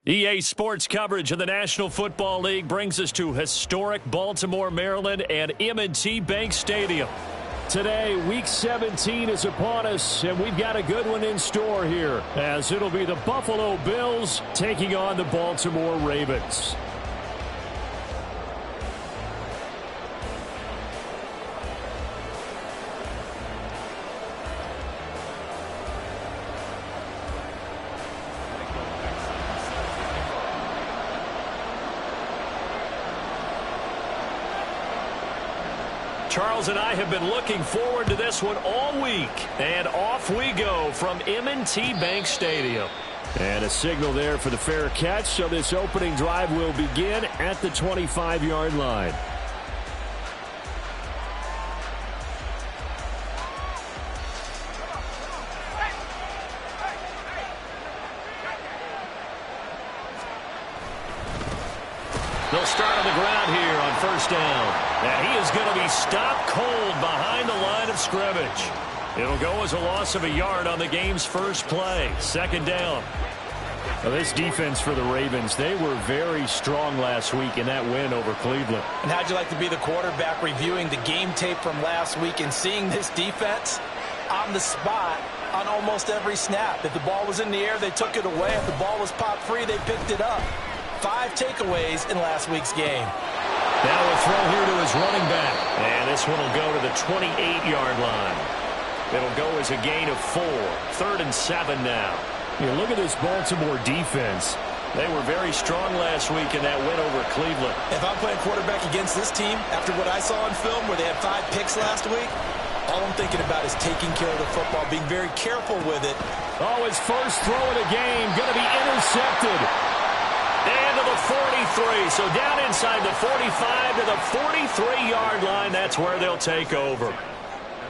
EA Sports coverage of the National Football League brings us to historic Baltimore, Maryland, and M&T Bank Stadium. Today, Week 17 is upon us, and we've got a good one in store here, as it'll be the Buffalo Bills taking on the Baltimore Ravens. Charles and I have been looking forward to this one all week. And off we go from M&T Bank Stadium. And a signal there for the fair catch, so this opening drive will begin at the 25-yard line. They'll start on the ground here on first down. And he is going to be stopped cold behind the line of scrimmage. It'll go as a loss of a yard on the game's first play. Second down. Now this defense for the Ravens, they were very strong last week in that win over Cleveland. And how'd you like to be the quarterback reviewing the game tape from last week and seeing this defense on the spot on almost every snap? If the ball was in the air, they took it away. If the ball was popped free, they picked it up. 5 takeaways in last week's game. Now a throw here to his running back. And this one will go to the 28-yard line. It'll go as a gain of 4. 3rd and 7 now. You look at this Baltimore defense. They were very strong last week in that win over Cleveland. If I'm playing quarterback against this team, after what I saw on film where they had 5 picks last week, all I'm thinking about is taking care of the football, being very careful with it. Oh, his first throw of the game going to be intercepted. And to the 43. So down inside the 45 to the 43-yard line. That's where they'll take over.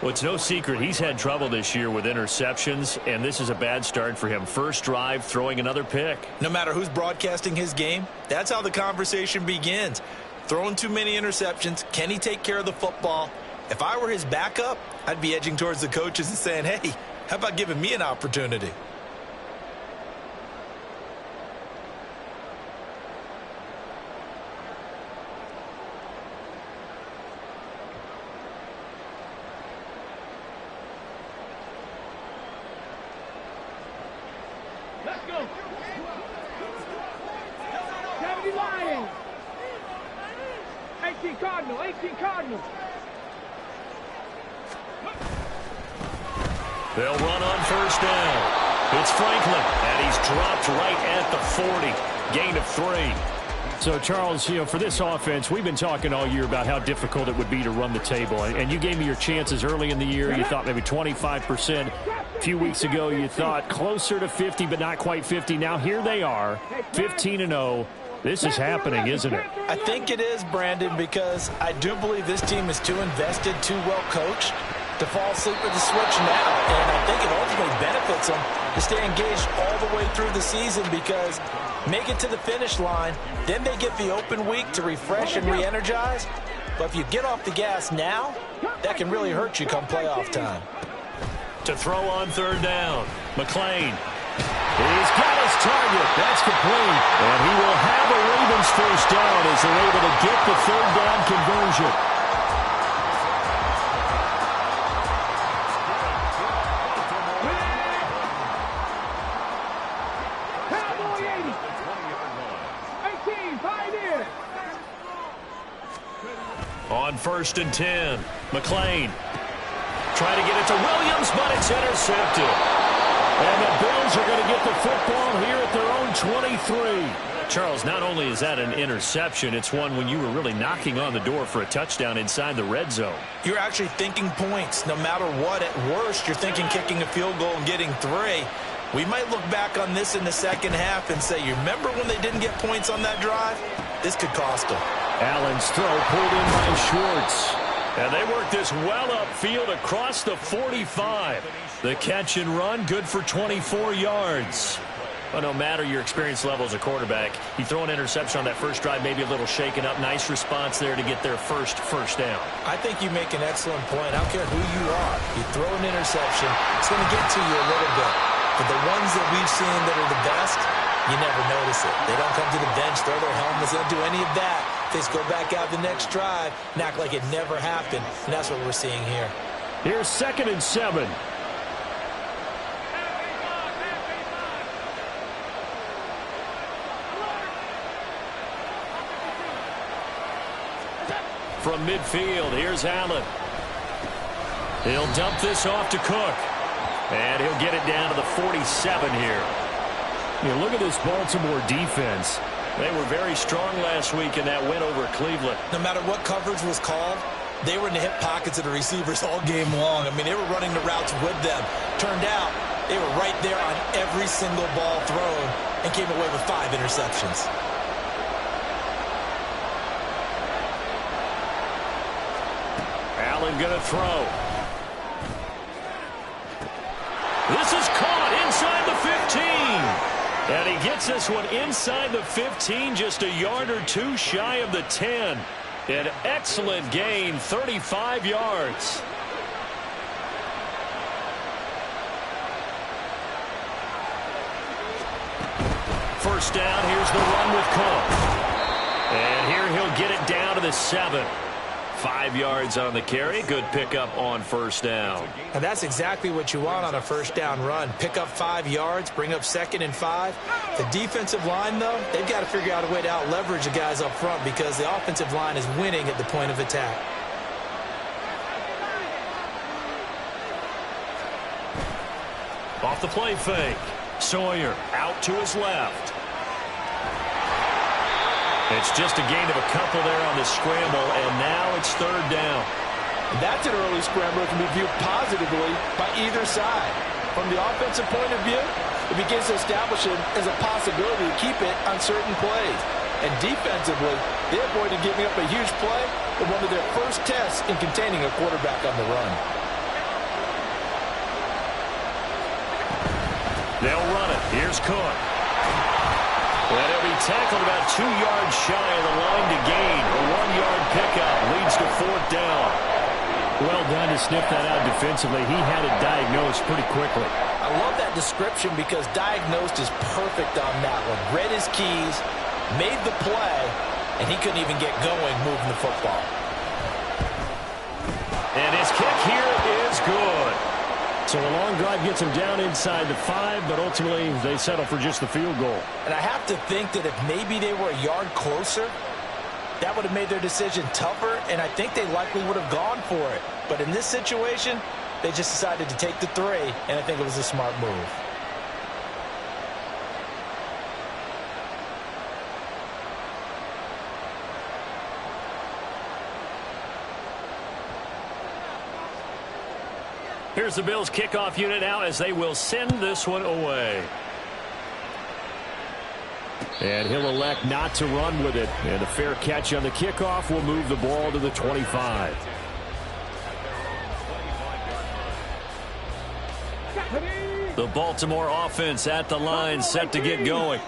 Well, it's no secret he's had trouble this year with interceptions, and this is a bad start for him. First drive, throwing another pick. No matter who's broadcasting his game, that's how the conversation begins. Throwing too many interceptions, can he take care of the football? If I were his backup, I'd be edging towards the coaches and saying, hey, how about giving me an opportunity? Let's go. 70 Lions. 18 Cardinal. 18 Cardinal. They'll run on first down. It's Franklin, and he's dropped right at the 40. Gain of 3. So, Charles, for this offense, we've been talking all year about how difficult it would be to run the table. And you gave me your chances early in the year. You thought maybe 25%. A few weeks ago, you thought closer to 50, but not quite 50. Now, here they are, 15-0. This is happening, isn't it? I think it is, Brandon, because I do believe this team is too invested, too well coached to fall asleep with the switch now. And I think it ultimately benefits them to stay engaged all the way through the season because make it to the finish line, then they get the open week to refresh and re-energize. But if you get off the gas now, that can really hurt you come playoff time. To throw on third down, McLean. He's got his target. That's complete. And he will have a Ravens first down as they're able to get the third down conversion. On 1st and 10, McLean trying to get it to Williams, but it's intercepted. And the Bills are going to get the football here at their own 23. Charles, not only is that an interception, it's one when you were really knocking on the door for a touchdown inside the red zone. You're actually thinking points. No matter what, at worst, you're thinking kicking a field goal and getting 3. We might look back on this in the second half and say, you remember when they didn't get points on that drive? This could cost them. Allen's throw pulled in by Schwartz. And they work this well upfield across the 45. The catch and run, good for 24 yards. But no matter your experience level as a quarterback, you throw an interception on that first drive, maybe a little shaken up. Nice response there to get their first down. I think you make an excellent point. I don't care who you are. You throw an interception, it's going to get to you a little bit. But the ones that we've seen that are the best, You never notice it. They don't come to the bench, throw their helmets, they don't do any of that. They just go back out the next drive and act like it never happened, and that's what we're seeing here. Here's 2nd and 7. From midfield, here's Allen. He'll dump this off to Cook. And he'll get it down to the 47 here. Look at this Baltimore defense. They were very strong last week in that win over Cleveland. No matter what coverage was called, they were in the hip pockets of the receivers all game long. I mean, they were running the routes with them. Turned out, they were right there on every single ball thrown and came away with 5 interceptions. Allen going to throw. This is caught inside the 15. And he gets this one inside the 15, just a yard or two shy of the 10. An excellent gain, 35 yards. First down, here's the run with Cook. And here he'll get it down to the 7. 5 yards on the carry. Good pickup on first down. And that's exactly what you want on a first down run. Pick up 5 yards, bring up 2nd and 5. The defensive line, though, they've got to figure out a way to out-leverage the guys up front because the offensive line is winning at the point of attack. Off the play fake. Sawyer out to his left. It's just a gain of a couple there on the scramble, and now it's 3rd down. That's an early scramble that can be viewed positively by either side. From the offensive point of view, it begins to establish it as a possibility to keep it on certain plays. And defensively, they avoided giving up a huge play in one of their first tests in containing a quarterback on the run. They'll run it. Here's Cook. And he'll be tackled about 2 yards shy of the line to gain. A 1-yard pickup leads to 4th down. Well done to sniff that out defensively. He had it diagnosed pretty quickly. I love that description because diagnosed is perfect on that one. Read his keys, made the play, and he couldn't even get going moving the football. And his kick here is good. So a long drive gets him down inside the 5, but ultimately they settle for just the field goal. And I have to think that if maybe they were a yard closer, that would have made their decision tougher, and I think they likely would have gone for it. But in this situation, they just decided to take the 3, and I think it was a smart move. Here's the Bills kickoff unit now as they will send this one away. And he'll elect not to run with it. And a fair catch on the kickoff will move the ball to the 25. The Baltimore offense at the line, set to get going.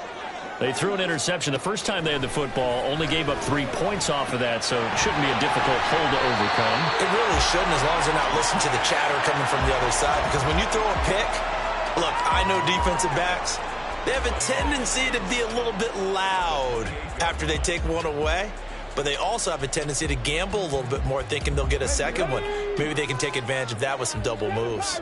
They threw an interception the first time they had the football, only gave up 3 points off of that, so it shouldn't be a difficult hole to overcome. It really shouldn't, as long as they're not listening to the chatter coming from the other side, because when you throw a pick, look, I know defensive backs, they have a tendency to be a little bit loud after they take one away, but they also have a tendency to gamble a little bit more, thinking they'll get a second one. Maybe they can take advantage of that with some double moves.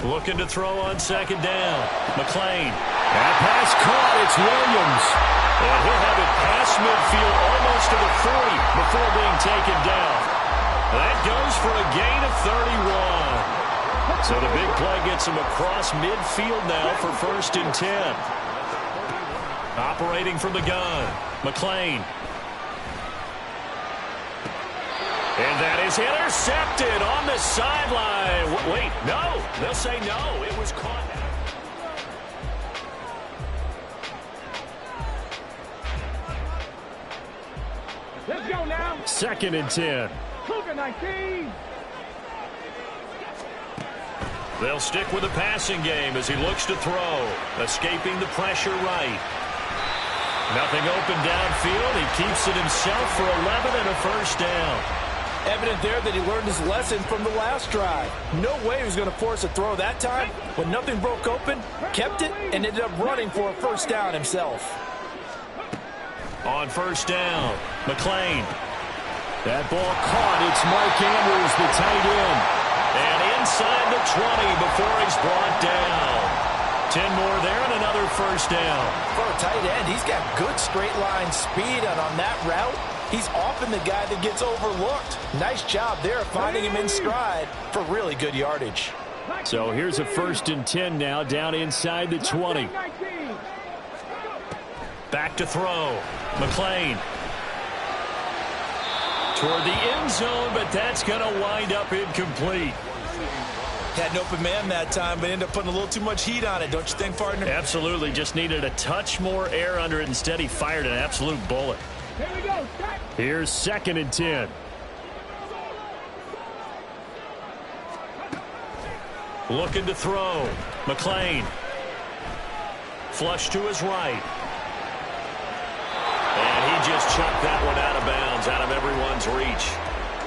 Looking to throw on 2nd down. McLean. That pass caught. It's Williams. And he'll have it past midfield almost to the 40 before being taken down. That goes for a gain of 31. So the big play gets him across midfield now for 1st and 10. Operating from the gun. McLean. And that is intercepted on the sideline. Wait, no. They'll say no. It was caught. Let's go now. 2nd and 10. Cougar 19. They'll stick with the passing game as he looks to throw. Escaping the pressure right. Nothing open downfield. He keeps it himself for 11 and a 1st down. Evident there that he learned his lesson from the last drive. No way he was going to force a throw that time. When nothing broke open, kept it, and ended up running for a first down himself. On first down, McLean. That ball caught. It's Mike Andrews, the tight end. And inside the 20 before he's brought down. 10 more there and another first down. For a tight end, he's got good straight line speed, and on that route, he's often the guy that gets overlooked. Nice job there finding him in stride for really good yardage. So here's a 1st and 10 now, down inside the 20. Back to throw. McLean. Toward the end zone, but that's going to wind up incomplete. Had an open man that time, but ended up putting a little too much heat on it, don't you think, partner? Absolutely. Just needed a touch more air under it. Instead, he fired an absolute bullet. Here we go. Here's 2nd and 10. Looking to throw. McLean. Flush to his right. And he just chucked that one out of bounds, out of everyone's reach.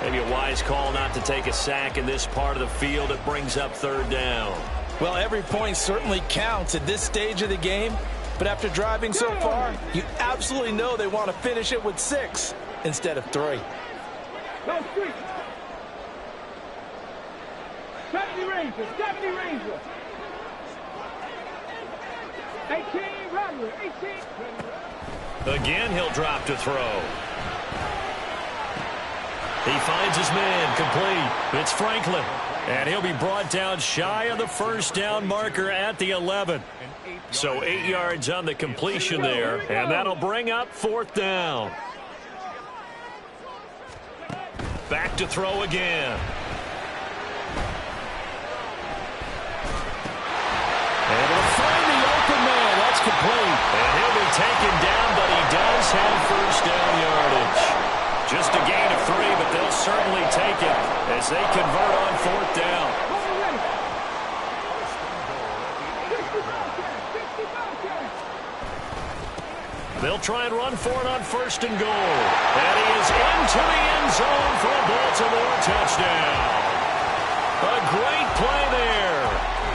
Maybe a wise call not to take a sack in this part of the field. It brings up 3rd down. Well, every point certainly counts at this stage of the game. But after driving so far, you absolutely know they want to finish it with 6 instead of 3. Go street. 70 Rangers. 70 Rangers. 18 Rattler. 18. Again, he'll drop to throw. He finds his man, complete. It's Franklin. And he'll be brought down shy of the first down marker at the 11. So 8 yards on the completion there. And that'll bring up 4th down. Back to throw again. And he'll find the open man. That's complete. And he'll be taken down, but he does have first down yardage. Just a gain of 3, but they'll certainly take it as they convert on 4th down. They'll try and run for it on 1st and goal. And he is into the end zone for a Baltimore touchdown. A great play there.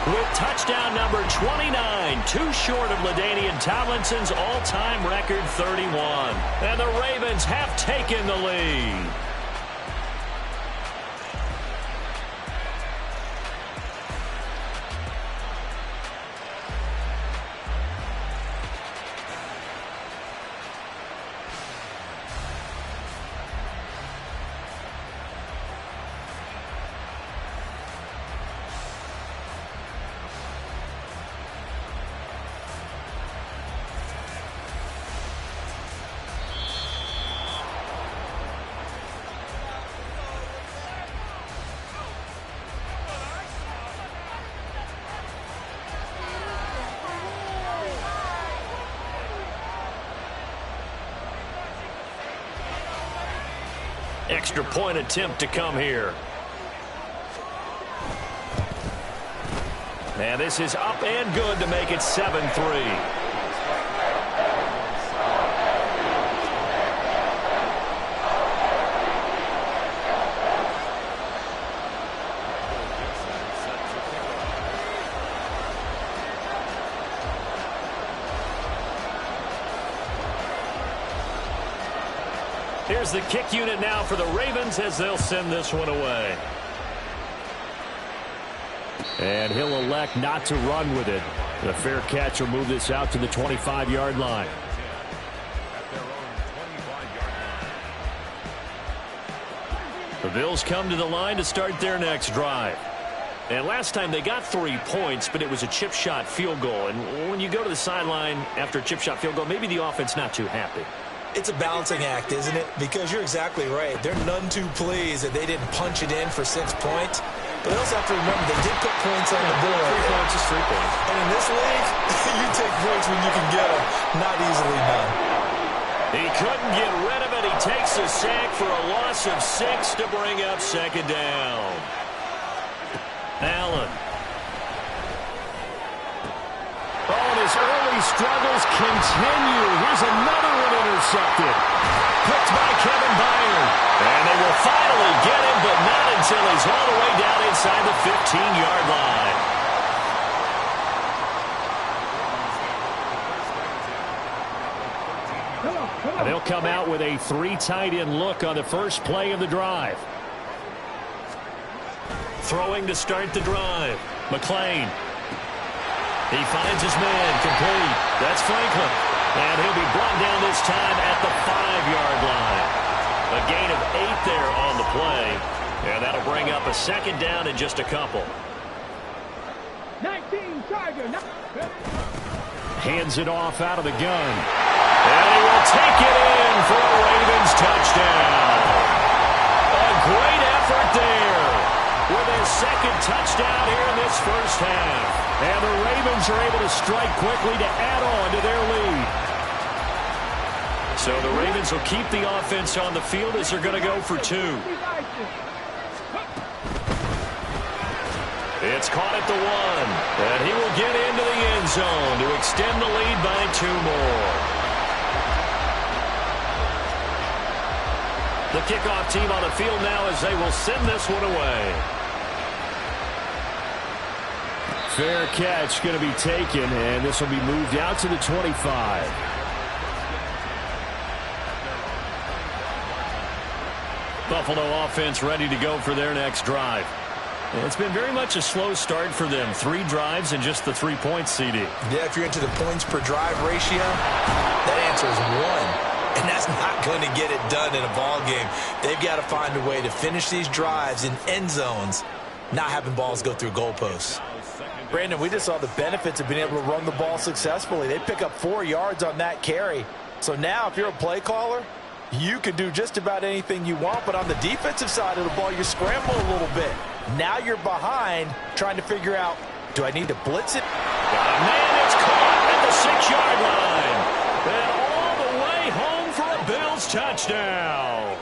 With touchdown number 29, too short of LaDainian Tomlinson's all-time record 31. And the Ravens have taken the lead. Extra point attempt to come here. And this is up and good to make it 7-3. Here's the kick unit now for the Ravens as they'll send this one away. And he'll elect not to run with it. The fair catch will move this out to the 25-yard line. The Bills come to the line to start their next drive. And last time they got 3 points, but it was a chip shot field goal. And when you go to the sideline after a chip shot field goal, maybe the offense not too happy. It's a balancing act, isn't it? Because you're exactly right. They're none too pleased that they didn't punch it in for 6 points. But they also have to remember they did put points on the board. 3 points is 3 points. And in this league, you take points when you can get them. Not easily done. He couldn't get rid of it. He takes a sack for a loss of 6 to bring up 2nd down. Allen. Oh, and his early struggles continue. Here's another one intercepted. Picked by Kevin Byard. And they will finally get until he's all the way down inside the 15-yard line. And they'll come out with a 3 tight end look on the first play of the drive. Throwing to start the drive. McLean. He finds his man, complete. That's Franklin. And he'll be brought down this time at the 5-yard line. A gain of 8 there on the play. And that'll bring up a second down in just a couple. 19 Tiger. Hands it off out of the gun. And he will take it in for a Ravens touchdown. A great effort there with his second touchdown here in this first half. And the Ravens are able to strike quickly to add on to their lead. So the Ravens will keep the offense on the field as they're going to go for 2. It's caught at the 1. And he will get into the end zone to extend the lead by 2 more. The kickoff team on the field now as they will send this one away. Fair catch going to be taken, and this will be moved out to the 25. Buffalo offense ready to go for their next drive. It's been very much a slow start for them. 3 drives and just the 3 points, CD. Yeah, if you're into the points per drive ratio, that answer is 1. And that's not going to get it done in a ball game. They've got to find a way to finish these drives in end zones, not having balls go through goalposts. Brandon, we just saw the benefits of being able to run the ball successfully. They pick up 4 yards on that carry. So now if you're a play caller, you can do just about anything you want. But on the defensive side of the ball, you scramble a little bit. Now you're behind trying to figure out, do I need to blitz it? Man, it's caught at the 6-yard line. And all the way home for a Bills touchdown.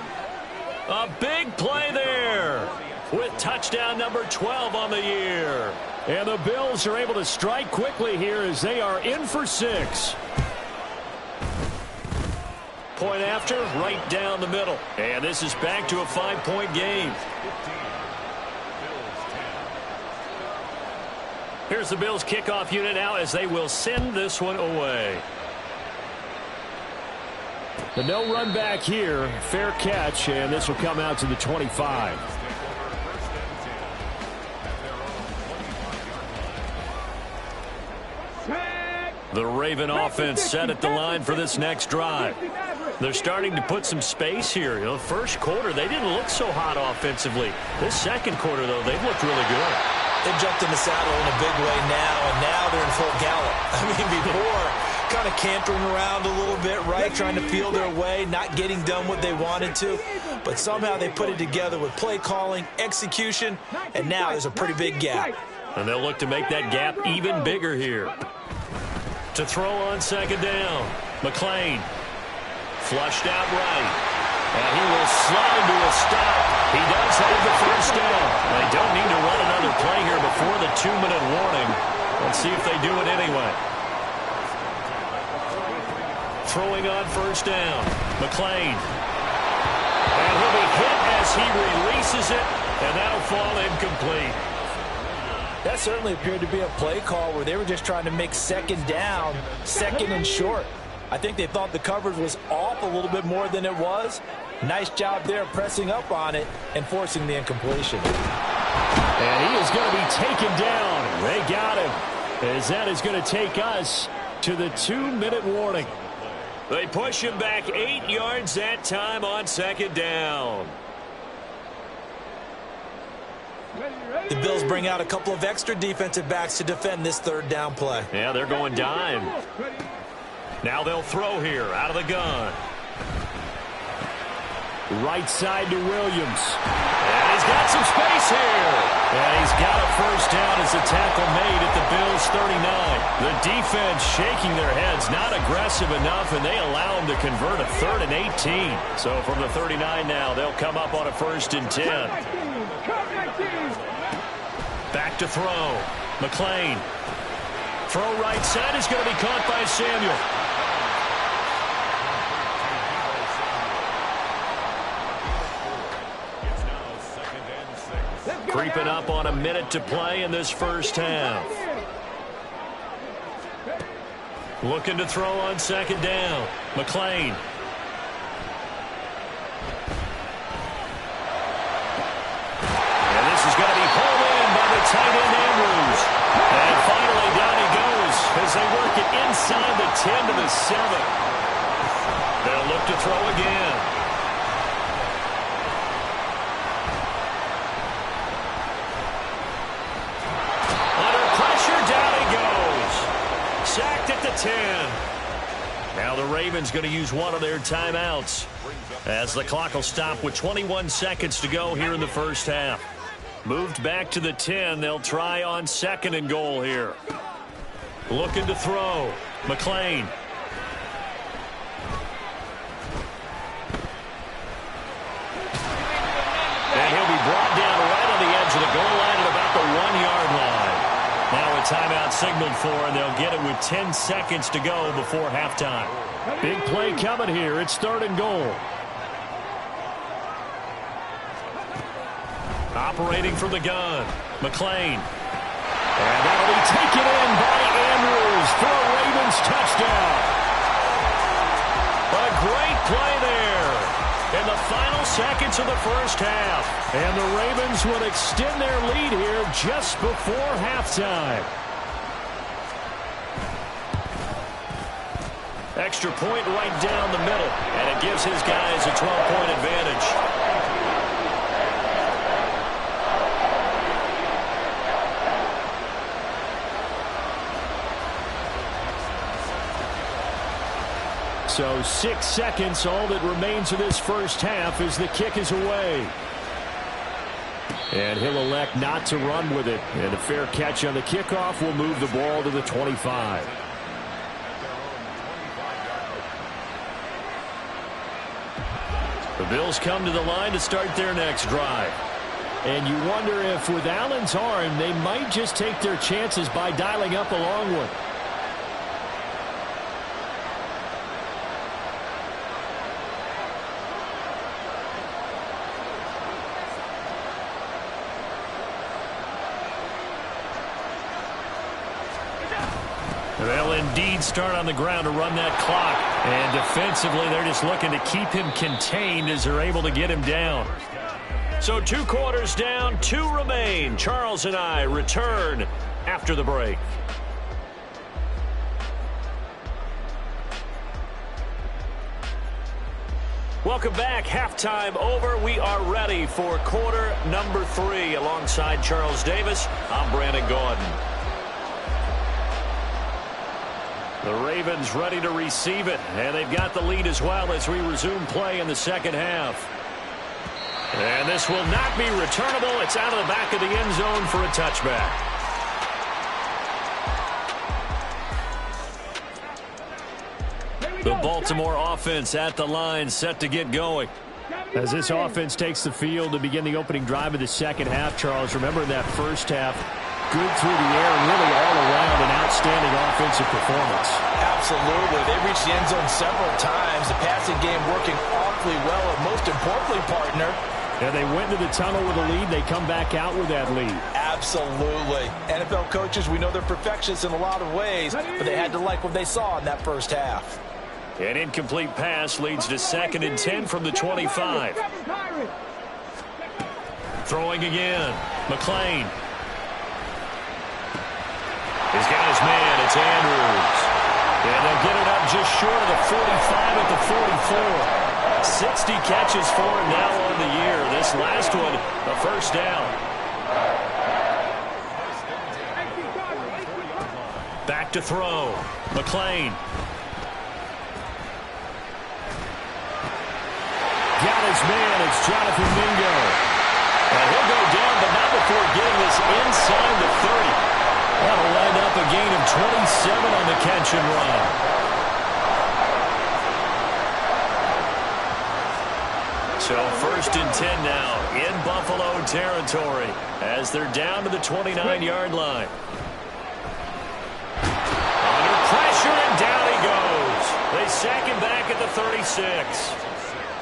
A big play there with touchdown number 12 on the year. And the Bills are able to strike quickly here as they are in for 6. Point after, right down the middle. And this is back to a 5-point game. Here's the Bills kickoff unit now as they will send this one away. The no run back here, fair catch, and this will come out to the 25. The Raven offense set at the line for this next drive. They're starting to put some space here. You know, first quarter, they didn't look so hot offensively. This second quarter, though, they've looked really good. They've jumped in the saddle in a big way now, and now they're in full gallop. I mean, before, kind of cantering around a little bit, right, trying to feel their way, not getting done what they wanted to. But somehow they put it together with play calling, execution, and now there's a pretty big gap. And they'll look to make that gap even bigger here. To throw on second down, McLean. Flushed out right. And he will slide to a stop. He does have the first down. They don't need to run another play here before the 2-minute warning. Let's see if they do it anyway. Throwing on first down, McLean. And he'll be hit as he releases it, and that'll fall incomplete. That certainly appeared to be a play call where they were just trying to make second down, second and short. I think they thought the coverage was off a little bit more than it was. Nice job there pressing up on it and forcing the incompletion. And he is going to be taken down. They got him. As that is going to take us to the 2-minute warning. They push him back 8 yards that time on second down. The Bills bring out a couple of extra defensive backs to defend this third down play. Yeah, they're going dime. Now they'll throw here out of the gun. Right side to Williams. And he's got some space here. And he's got a first down as the tackle made at the Bills' 39. The defense shaking their heads, not aggressive enough, and they allow him to convert a 3rd and 18. So from the 39 now, they'll come up on a 1st and 10. Back to throw. McLean. Throw right side is going to be caught by Samuel. Creeping up on a minute to play in this first half. Looking to throw on second down. McLean. And this is going to be pulled in by the tight end Andrews. And finally down he goes as they work it inside the 10 to the 7. They'll look to throw again. Under pressure, down he goes. Sacked at the 10. Now the Ravens going to use one of their timeouts as the clock will stop with 21 seconds to go here in the first half. Moved back to the 10. They'll try on second and goal here. Looking to throw. McLean. And he'll be brought down right on the edge of the goal line at about the 1-yard line. Now a timeout signaled for, and they'll get it with 10 seconds to go before halftime. Big play coming here. It's third and goal. Operating from the gun. McLean. And that'll be taken in by Andrews for a Ravens touchdown. A great play there in the final seconds of the first half. And the Ravens will extend their lead here just before halftime. Extra point right down the middle, and it gives his guys a 12-point advantage. So 6 seconds, all that remains of this first half as the kick is away. And he'll elect not to run with it. And a fair catch on the kickoff will move the ball to the 25. The Bills come to the line to start their next drive. And you wonder if with Allen's arm, they might just take their chances by dialing up a long one. They'll indeed start on the ground to run that clock. And defensively, they're just looking to keep him contained as they're able to get him down. So 2 quarters down, 2 remain. Charles and I return after the break. Welcome back. Halftime over. We are ready for quarter number 3. Alongside Charles Davis, I'm Brandon Gordon. The Ravens ready to receive it, and they've got the lead as well as we resume play in the second half. And this will not be returnable. It's out of the back of the end zone for a touchback. The Baltimore offense at the line, set to get going. As this offense takes the field to begin the opening drive of the second half, Charles, remember in that first half, good through the air and really all around an outstanding offensive performance. Absolutely. They reached the end zone several times. The passing game working awfully well, and most importantly, partner, and they went into the tunnel with a lead. They come back out with that lead. Absolutely. NFL coaches, we know they're perfectionists in a lot of ways, but they had to like what they saw in that first half. An incomplete pass leads to 2nd and 10 from the 25. Throwing again. McLean. He's got his man. It's Andrews. And they'll get it up just short of the 45 at the 44. 60 catches for him now on the year. This last one, a first down. Back to throw. McLean. Got his man. It's Jonathan Mingo. And he'll go down, but not before getting this inside the 30. That'll wind up a gain of 27 on the catch and run. So 1st and 10 now in Buffalo territory as they're down to the 29-yard line. Under pressure, and down he goes. They sack him back at the 36.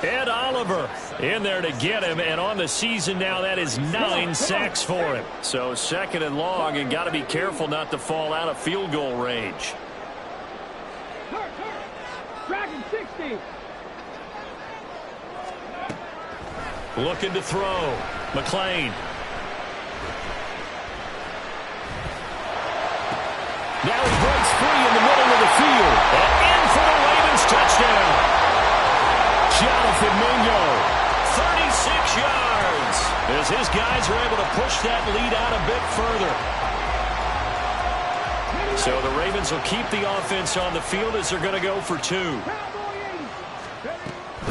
Ed Oliver in there to get him, and on the season now, that is 9 sacks for him. So 2nd and long, and got to be careful not to fall out of field goal range. Dragon 60. Looking to throw. McLean. Now he breaks free in the middle of the field. And in for the Ravens touchdown. Jonathan Mingo, 36 yards. As his guys are able to push that lead out a bit further. So the Ravens will keep the offense on the field as they're going to go for 2.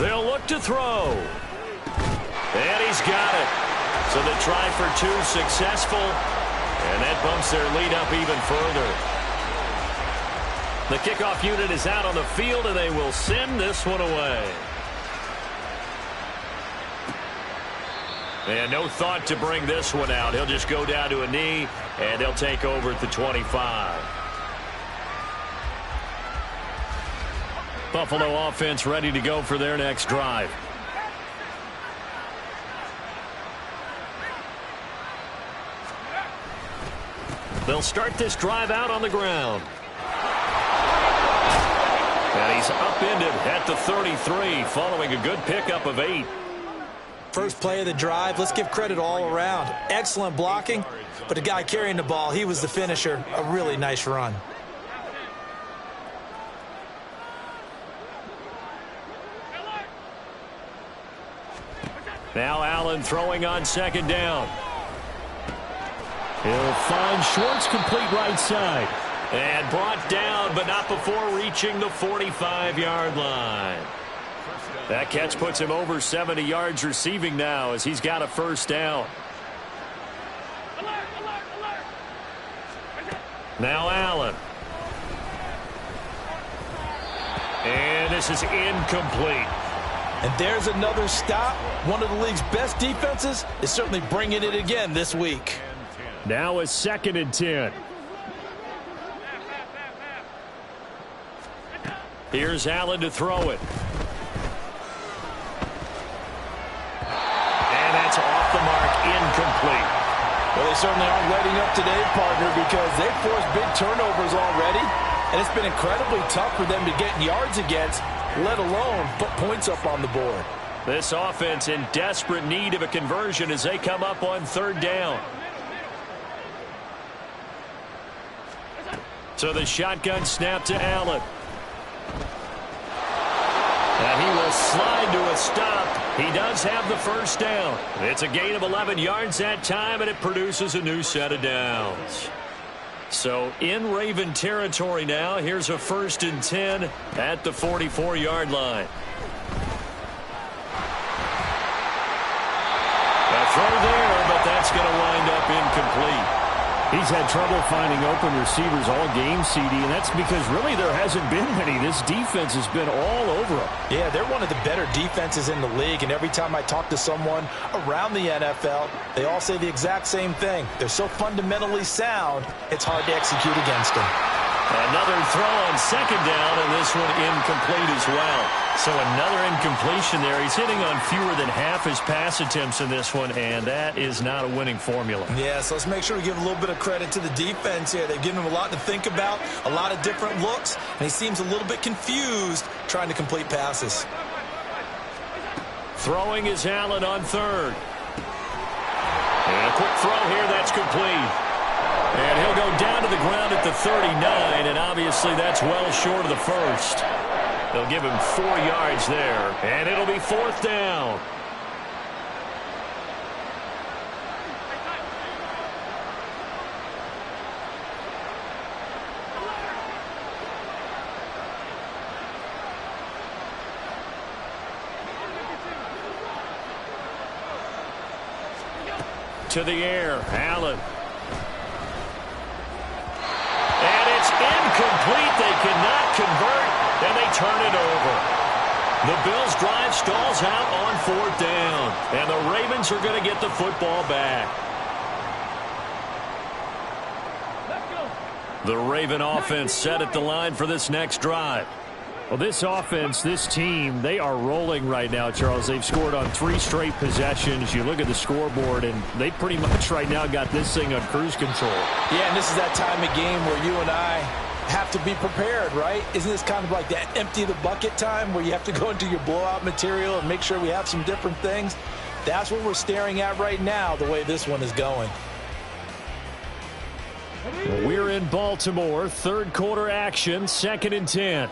They'll look to throw. And he's got it. So the try for 2 successful. And that bumps their lead up even further. The kickoff unit is out on the field, and they will send this one away. And no thought to bring this one out. He'll just go down to a knee, and they'll take over at the 25. Buffalo offense ready to go for their next drive. They'll start this drive out on the ground. And he's upended at the 33 following a good pickup of 8. First play of the drive, let's give credit all around. Excellent blocking, but the guy carrying the ball, he was the finisher. A really nice run. Now Allen throwing on 2nd down. He'll find Schwartz complete right side. And brought down, but not before reaching the 45-yard line. That catch puts him over 70 yards receiving now as he's got a 1st down. Now Allen. And this is incomplete. And there's another stop. One of the league's best defenses is certainly bringing it again this week. Now a 2nd and 10. Here's Allen to throw it. And that's off the mark, incomplete. Well, they certainly aren't letting up today, partner, because they've forced big turnovers already. And it's been incredibly tough for them to get yards against, let alone put points up on the board. This offense in desperate need of a conversion as they come up on 3rd down. So the shotgun snap to Allen. And he will slide to a stop. He does have the 1st down. It's a gain of 11 yards that time, and it produces a new set of downs. So in Raven territory now, here's a 1st and 10 at the 44-yard line. A throw there, but that's going to wind up incomplete. He's had trouble finding open receivers all game, CD, and that's because really there hasn't been many. This defense has been all over him. Yeah, they're one of the better defenses in the league, and every time I talk to someone around the NFL, they all say the exact same thing. They're so fundamentally sound, it's hard to execute against them. Another throw on 2nd down, and this one incomplete as well. So another incompletion there. He's hitting on fewer than half his pass attempts in this one, and that is not a winning formula. Yeah, so let's make sure we give a little bit of credit to the defense here. They've given him a lot to think about, a lot of different looks, and he seems a little bit confused trying to complete passes. Throwing is Allen on 3rd. And a quick throw here, that's complete. And he'll go down to the ground at the 39, and obviously that's well short of the 1st. They'll give him 4 yards there, and it'll be 4th down. To the air, Allen. And it's incomplete. They cannot convert, and they turn it over. The Bills' drive stalls out on 4th down, and the Ravens are going to get the football back. The Raven offense set at the line for this next drive. Well, this offense, this team, they are rolling right now, Charles. They've scored on 3 straight possessions. You look at the scoreboard, and they pretty much right now got this thing on cruise control. Yeah, and this is that time of game where you and I have to be prepared, right? Isn't this kind of like that empty the bucket time where you have to go into your blowout material and make sure we have some different things? That's what we're staring at right now, the way this one is going. We're in Baltimore, third quarter action, 2nd and 10.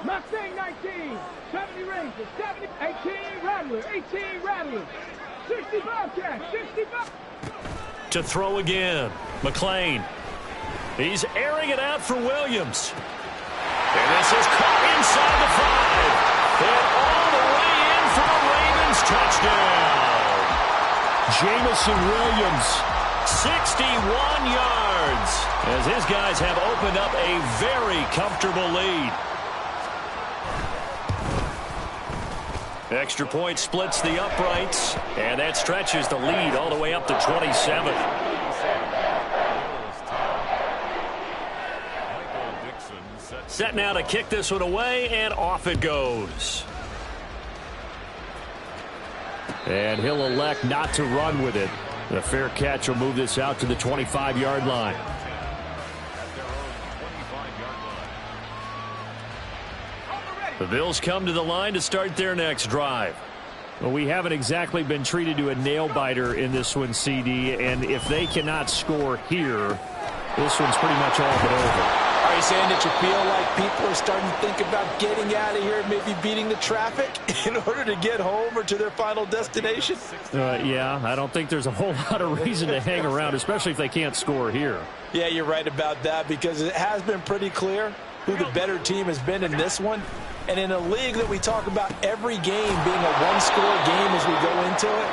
Mustang 19, 70 Ranger, 70, 18 Rattler, 18 Rattler, 60 Bobcat, 60 Bobcat. To throw again, McLean. He's airing it out for Williams. And this is caught inside the 5. And all the way in for a Ravens touchdown. Jamison Williams, 61 yards, as his guys have opened up a very comfortable lead. Extra point splits the uprights, and that stretches the lead all the way up to 27. Set now to kick this one away, and off it goes. And he'll elect not to run with it. The fair catch will move this out to the 25-yard line. The Bills come to the line to start their next drive. Well, we haven't exactly been treated to a nail-biter in this one, CD, and if they cannot score here, this one's pretty much all but over. Are you saying that you feel like people are starting to think about getting out of here, maybe beating the traffic in order to get home or to their final destination? Yeah, I don't think there's a whole lot of reason to hang around, especially if they can't score here. Yeah, you're right about that, because it has been pretty clear who the better team has been in this one. And in a league that we talk about every game being a one-score game as we go into it,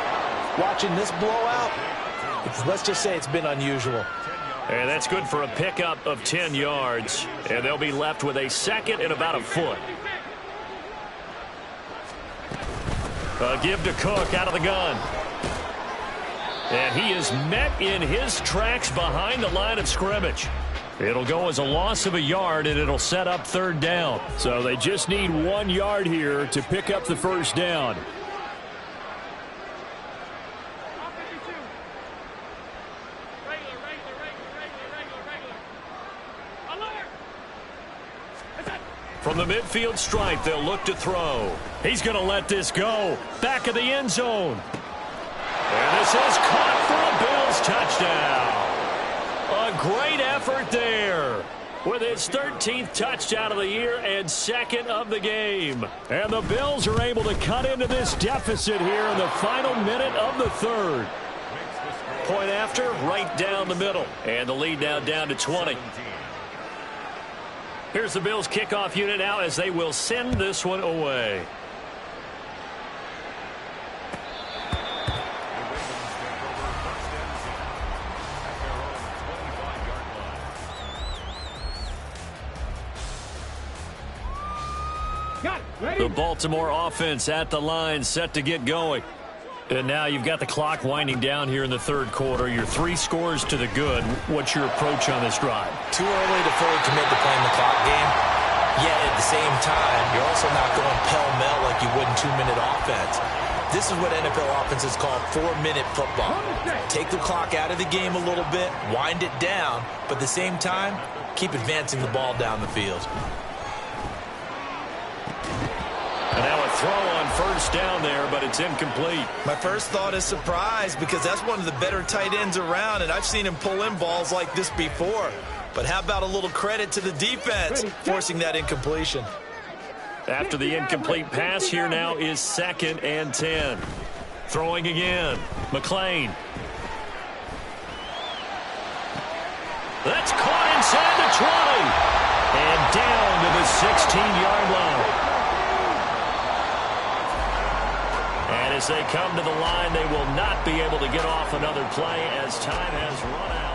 watching this blowout, let's just say it's been unusual. And that's good for a pickup of 10 yards. And they'll be left with a 2nd and about a foot. A give to Cook out of the gun. And he is met in his tracks behind the line of scrimmage. It'll go as a loss of a yard, and it'll set up 3rd down. So they just need 1 yard here to pick up the first down. From the midfield stripe, they'll look to throw. He's going to let this go. Back of the end zone. And this is caught for a Bills touchdown. A great effort there with his 13th touchdown of the year and 2nd of the game. And the Bills are able to cut into this deficit here in the final minute of the 3rd. Point after, right down the middle. And the lead now down to 20. Here's the Bills kickoff unit now as they will send this one away. The Baltimore offense at the line, set to get going. And now you've got the clock winding down here in the 3rd quarter. You're 3 scores to the good. What's your approach on this drive? Too early to fully commit to playing the clock game. Yet at the same time, you're also not going pell-mell like you would in 2-minute offense. This is what NFL offenses call 4-minute football. Take the clock out of the game a little bit, wind it down, but at the same time, keep advancing the ball down the field. And now a throw on 1st down there, but it's incomplete. My first thought is surprise, because that's one of the better tight ends around, and I've seen him pull in balls like this before. But how about a little credit to the defense forcing that incompletion? After the incomplete pass, here now is 2nd and 10. Throwing again. McLean. That's caught inside the 20. And down to the 16-yard line. And as they come to the line, they will not be able to get off another play as time has run out.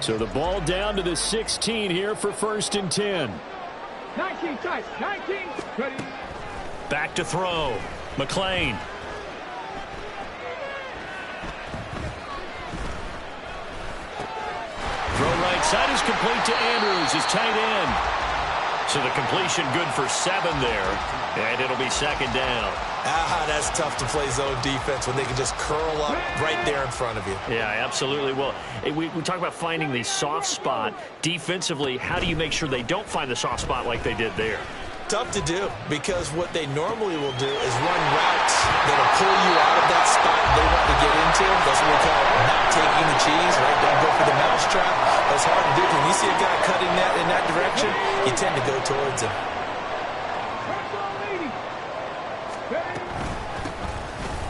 So the ball down to the 16 here for 1st and 10. 19 tight, 19. Ready. Back to throw. McLean. Throw right side is complete to Andrews, his tight end. So the completion good for 7 there, and it'll be second down. That's tough to play zone defense when they can just curl up right there in front of you. Yeah, absolutely. Well, we talk about finding the soft spot. Defensively, how do you make sure they don't find the soft spot like they did there? Tough to do, because what they normally will do is run routes that'll pull you out of that spot they want to get into. That's what we call not taking the cheese, right? Don't go for the mousetrap. That's hard to do. When you see a guy cutting that in that direction, you tend to go towards him.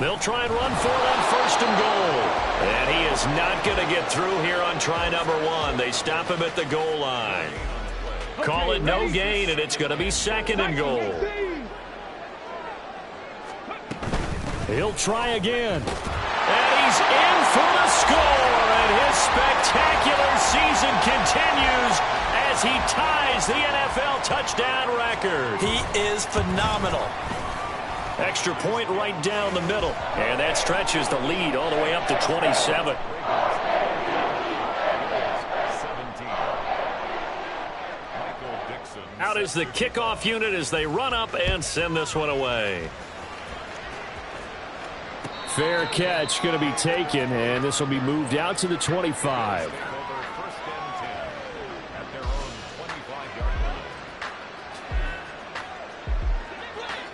They'll try and run for it on first and goal. And he is not going to get through here on try number 1. They stop him at the goal line. Call it no gain, and it's going to be second and goal. He'll try again. And he's in for the score, and his spectacular season continues as he ties the NFL touchdown record. He is phenomenal. Extra point right down the middle, and that stretches the lead all the way up to 27. Out is the kickoff unit as they run up and send this one away. Fair catch going to be taken, and this will be moved out to the 25.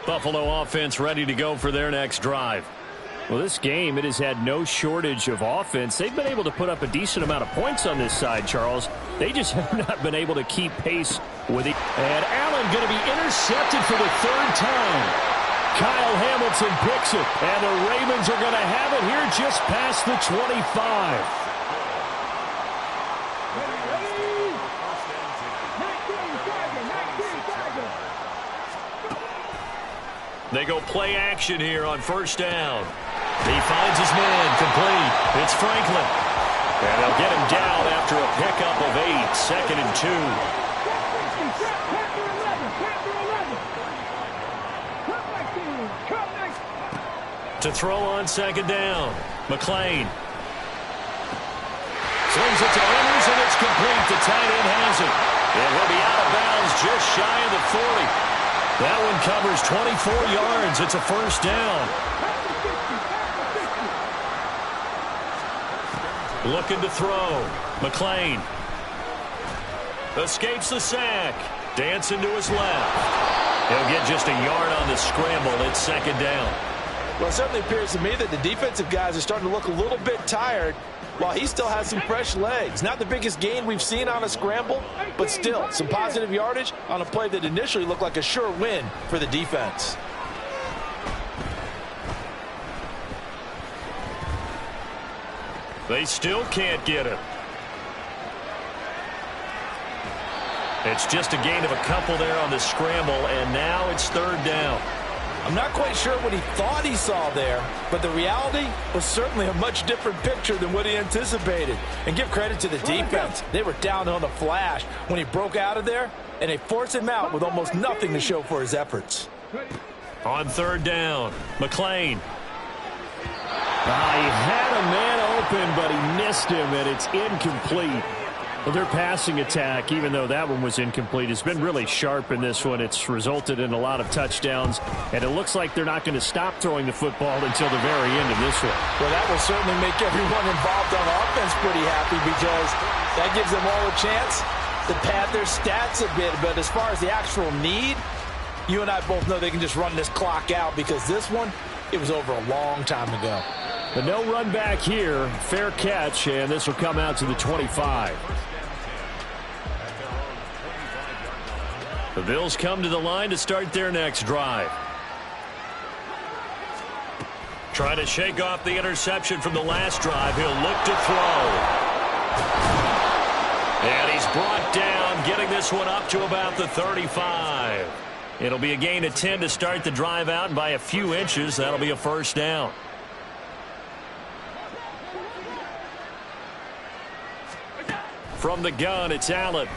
Buffalo offense ready to go for their next drive. Well, this game, it has had no shortage of offense. They've been able to put up a decent amount of points on this side, Charles. They just have not been able to keep pace with it. And Allen going to be intercepted for the 3rd time. Kyle Hamilton picks it, and the Ravens are going to have it here just past the 25. They go play action here on first down. He finds his man complete. It's Franklin. And they'll get him down after a pickup of 8. Second and 2. To throw on second down. McLean. Slings it to Andrews, and it's complete. The tight end has it. And he'll be out of bounds just shy of the 40. That one covers 24 yards. It's a first down. Looking to throw. McLean. Escapes the sack. Dancing to his left. He'll get just a yard on the scramble. It's second down. Well, it certainly appears to me that the defensive guys are starting to look a little bit tired while he still has some fresh legs. Not the biggest gain we've seen on a scramble, but still some positive yardage on a play that initially looked like a sure win for the defense. They still can't get him. It's just a gain of a couple there on the scramble, and now it's third down. I'm not quite sure what he thought he saw there, but the reality was certainly a much different picture than what he anticipated. And give credit to the defense. They were down on the flash when he broke out of there, and they forced him out with almost nothing to show for his efforts. On third down, McLean. He had a man open, but he missed him, and it's incomplete. Well, their passing attack, even though that one was incomplete, has been really sharp in this one. It's resulted in a lot of touchdowns, and it looks like they're not going to stop throwing the football until the very end of this one. Well, that will certainly make everyone involved on offense pretty happy, because that gives them all a chance to pad their stats a bit. But as far as the actual need, you and I both know they can just run this clock out, because this one, it was over a long time ago. But no run back here. Fair catch, and this will come out to the 25. The Bills come to the line to start their next drive. Trying to shake off the interception from the last drive. He'll look to throw. And he's brought down, getting this one up to about the 35. It'll be a gain of 10 to start the drive out, and by a few inches, that'll be a first down. From the gun, it's Allen.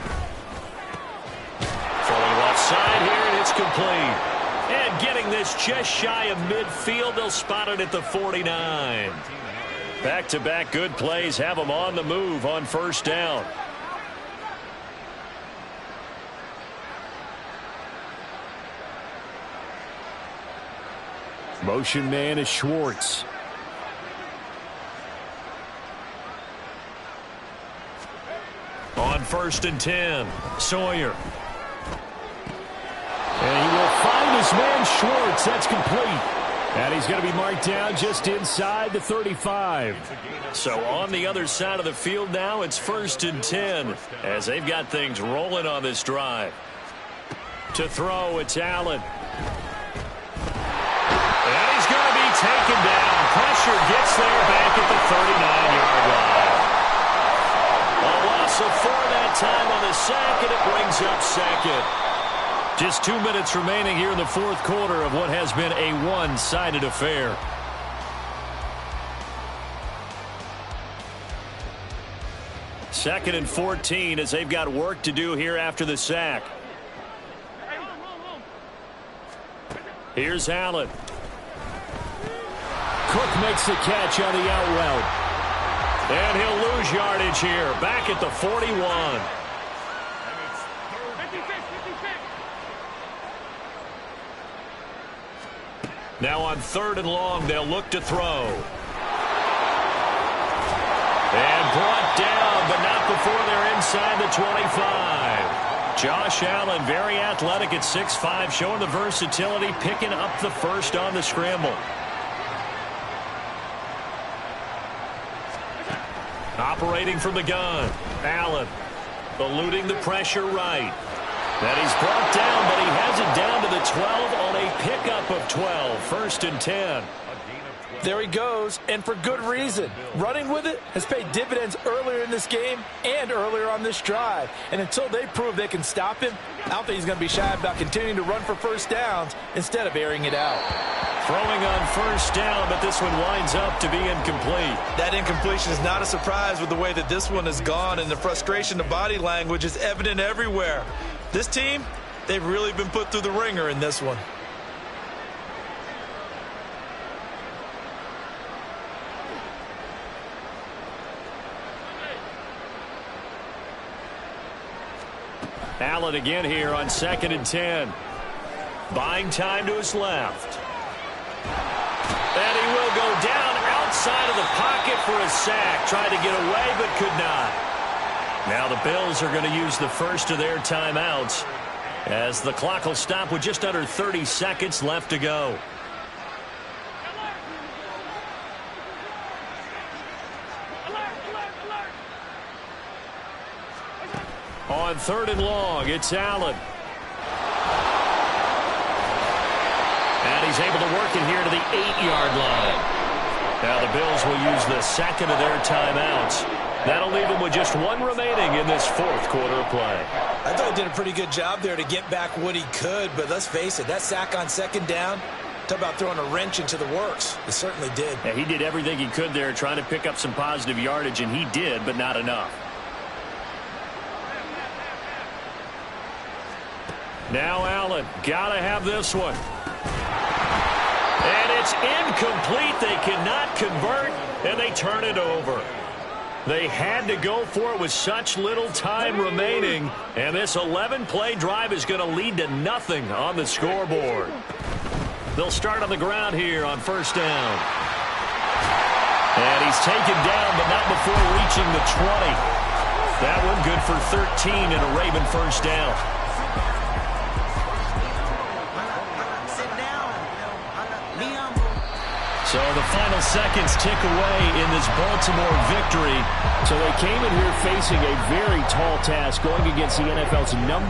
Throwing left side here, and it's complete. And getting this just shy of midfield, they'll spot it at the 49. Back-to-back good plays have them on the move on first down. Motion man is Schwartz. On 1st and 10, Sawyer. And he will find his man Schwartz. That's complete. And he's going to be marked down just inside the 35. So on the other side of the field now, it's 1st and 10 as they've got things rolling on this drive. To throw, it's Allen. And he's going to be taken down. Pressure gets there back at the 39-yard line. A loss of 4 that time on the sack, and it brings up 2nd. Just 2 minutes remaining here in the 4th quarter of what has been a one-sided affair. Second and 14 as they've got work to do here after the sack. Here's Allen. Cook makes the catch on the out route. And he'll lose yardage here, back at the 41. Now on 3rd and long, they'll look to throw. And brought down, but not before they're inside the 25. Josh Allen, very athletic at 6'5", showing the versatility, picking up the first on the scramble. Operating from the gun, Allen, eluding the pressure right. And he's brought down, but he has it down to the 12 on a pickup of 12. 1st and 10. There he goes, and for good reason. Running with it has paid dividends earlier in this game and earlier on this drive. And until they prove they can stop him, I don't think he's going to be shy about continuing to run for first downs instead of airing it out. Throwing on 1st down, but this one winds up to be incomplete. That incompletion is not a surprise with the way that this one has gone, and the frustration of body language is evident everywhere. This team, they've really been put through the ringer in this one. Allen again here on 2nd and 10. Buying time to his left. And he will go down outside of the pocket for a sack. Tried to get away, but could not. Now the Bills are going to use the first of their timeouts as the clock will stop with just under 30 seconds left to go. On 3rd and long, it's Allen. And he's able to work it here to the 8-yard line. Now the Bills will use the second of their timeouts. That'll leave them with just 1 remaining in this 4th quarter of play. I thought he did a pretty good job there to get back what he could, but let's face it, that sack on 2nd down, talk about throwing a wrench into the works. He certainly did. Yeah, he did everything he could there trying to pick up some positive yardage, and he did, but not enough. Now Allen, gotta have this one. And it's incomplete. They cannot convert, and they turn it over. They had to go for it with such little time remaining, and this 11-play drive is going to lead to nothing on the scoreboard. They'll start on the ground here on 1st down. And he's taken down, but not before reaching the 20. That one good for 13 and a Raven 1st down. So the final seconds tick away in this Baltimore victory. So they came in here facing a very tall task going against the NFL's #1